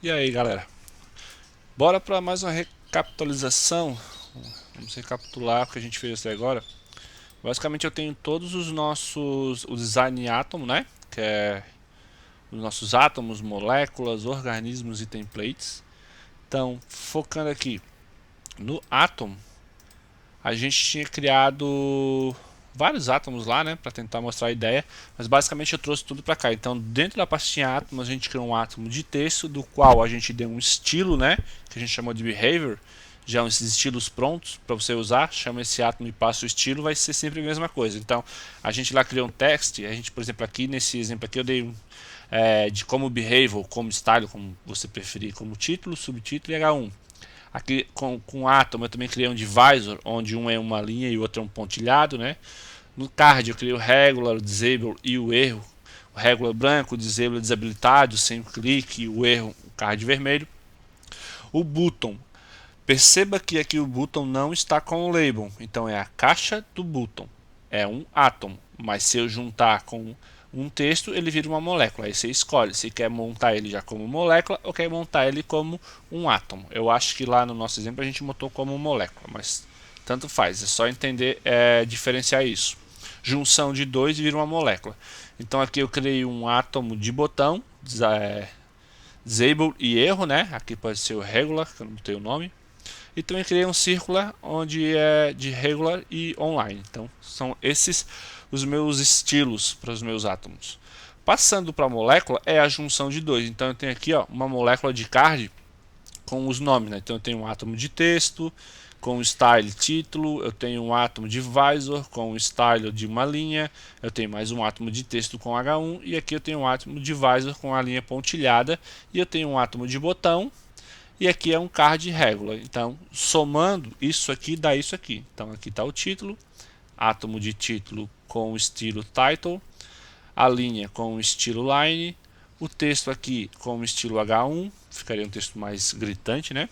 E aí, galera? Bora para mais uma recapitalização. Vamos recapitular o que a gente fez até agora. Basicamente, eu tenho todos os nossos o design átomo, né? Que é os nossos átomos, moléculas, organismos e templates. Então, focando aqui no átomo, a gente tinha criado vários átomos lá, né, para tentar mostrar a ideia, mas basicamente eu trouxe tudo para cá. Então, dentro da pastinha átomos, a gente criou um átomo de texto, do qual a gente deu um estilo, né, que a gente chamou de behavior, já esses estilos prontos para você usar, chama esse átomo e passa o estilo, vai ser sempre a mesma coisa. Então, a gente lá criou um text, a gente, por exemplo, aqui nesse exemplo aqui eu dei de como behavior, como style, como você preferir, como título, subtítulo e H1. Aqui com átomo eu também criei um divisor, onde um é uma linha e o outro é um pontilhado, né? No card eu criei o regular, o disable e o erro. O regular branco, o disable desabilitado, sem clique, e o erro, o card vermelho. O button, perceba que aqui o button não está com o label, então é a caixa do button. É um átomo, mas se eu juntar com um texto, ele vira uma molécula. Aí você escolhe se quer montar ele já como molécula ou quer montar ele como um átomo. Eu acho que lá no nosso exemplo a gente montou como molécula, mas tanto faz, é só entender, diferenciar isso. Junção de dois e vira uma molécula. Então aqui eu criei um átomo de botão, disable e erro, né? Aqui pode ser o regular, que eu não botei o nome. E também criei um circular onde é de regular e online. Então são esses os meus estilos para os meus átomos. Passando para a molécula é a junção de dois. Então eu tenho aqui uma molécula de card com os nomes. Né? Então eu tenho um átomo de texto com o style título, eu tenho um átomo de visor com o style de uma linha, eu tenho mais um átomo de texto com H1 e aqui eu tenho um átomo de visor com a linha pontilhada e eu tenho um átomo de botão e aqui é um card regular. Então, somando isso aqui dá isso aqui. Então, aqui está o título, átomo de título com o estilo title, a linha com o estilo line, o texto aqui com o estilo H1, ficaria um texto mais gritante, né?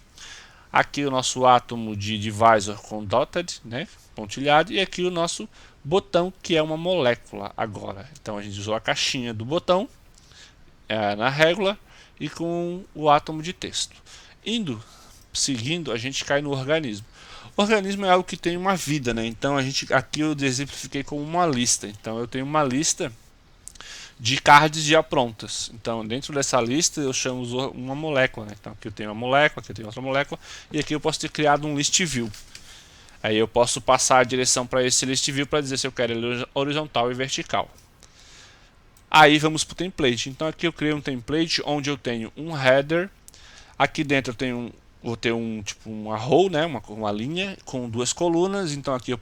Aqui o nosso átomo de divisor com dotted, né? Pontilhado, e aqui o nosso botão, que é uma molécula agora. Então, a gente usou a caixinha do botão na régula e com o átomo de texto. Seguindo, a gente cai no organismo. O organismo é algo que tem uma vida, né? Então aqui eu exemplifiquei como uma lista. Então eu tenho uma lista de cards já prontas. Então dentro dessa lista eu chamo uma molécula, né? Então aqui eu tenho uma molécula, aqui eu tenho outra molécula e aqui eu posso ter criado um list view. Aí eu posso passar a direção para esse list view para dizer se eu quero ele horizontal e vertical. Aí vamos para o template. Então aqui eu criei um template onde eu tenho um header. Aqui dentro vou ter tipo uma row, né, uma linha com duas colunas. Então aqui eu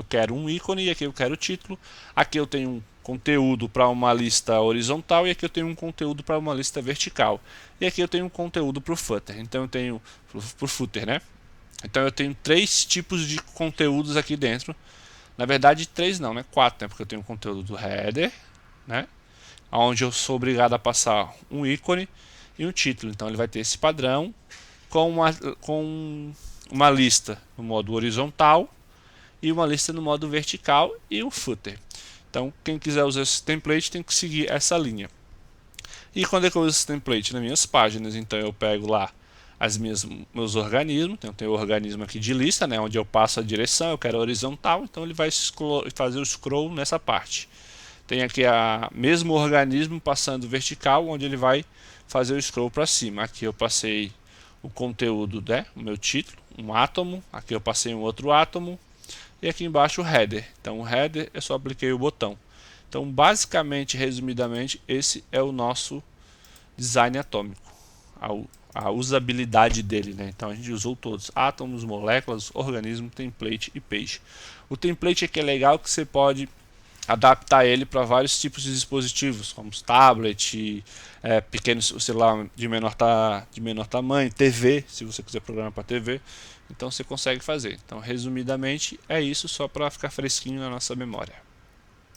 quero um ícone e aqui eu quero o título. Aqui eu tenho um conteúdo para uma lista horizontal e aqui eu tenho um conteúdo para uma lista vertical. E aqui eu tenho um conteúdo para o footer. Então eu tenho para o footer, né? Então eu tenho três tipos de conteúdos aqui dentro. Na verdade, três não, né? Quatro, né? Porque eu tenho o conteúdo do header, né? Onde eu sou obrigado a passar um ícone e um título. Então ele vai ter esse padrão com uma lista no modo horizontal e uma lista no modo vertical e o footer. Então quem quiser usar esse template tem que seguir essa linha. E quando é que eu uso esse template? Nas minhas páginas. Então eu pego lá meus organismos. Então, eu tenho o organismo aqui de lista, né, onde eu passo a direção, eu quero horizontal, então ele vai fazer o scroll nessa parte. Tem aqui a mesmo organismo passando vertical, onde ele vai fazer o scroll para cima. Aqui eu passei o conteúdo, né, o meu título, um átomo. Aqui eu passei um outro átomo. E aqui embaixo o header. Então o header eu só apliquei o botão. Então basicamente, resumidamente, esse é o nosso design atômico. A usabilidade dele, né? Então a gente usou todos: átomos, moléculas, organismo, template e page. O template aqui é legal que você pode adaptar ele para vários tipos de dispositivos, como tablet, pequenos celular de menor tamanho, TV, se você quiser programar para TV, então você consegue fazer. Então, resumidamente, é isso, só para ficar fresquinho na nossa memória.